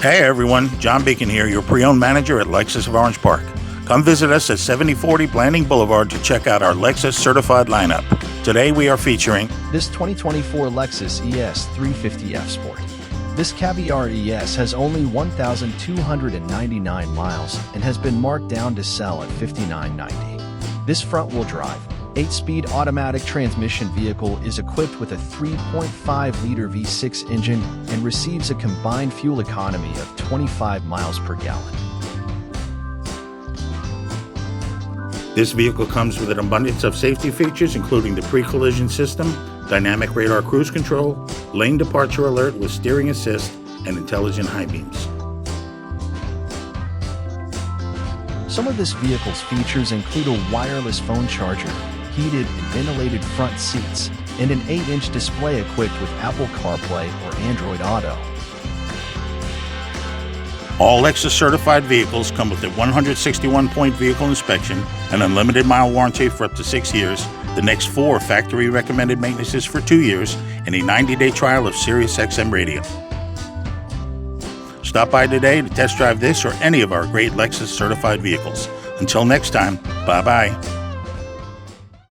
Hey everyone, John Beacon here, your pre-owned manager at Lexus of Orange Park. Come visit us at 7040 Blanding Boulevard to check out our Lexus certified lineup. Today we are featuring this 2024 Lexus ES350 F Sport. This Caviar ES has only 1,299 miles and has been marked down to sell at $59.90. This front-wheel drive, 8-speed automatic transmission vehicle is equipped with a 3.5-liter V6 engine and receives a combined fuel economy of 25 miles per gallon. This vehicle comes with an abundance of safety features, including the pre-collision system, dynamic radar cruise control, lane departure alert with steering assist, and intelligent high beams. Some of this vehicle's features include a wireless phone charger, heated and ventilated front seats, and an 8-inch display equipped with Apple CarPlay or Android Auto. All Lexus certified vehicles come with a 161-point vehicle inspection, an unlimited mile warranty for up to 6 years, the next 4 factory recommended maintenances for 2 years, and a 90-day trial of SiriusXM radio. Stop by today to test drive this or any of our great Lexus certified vehicles. Until next time, bye-bye.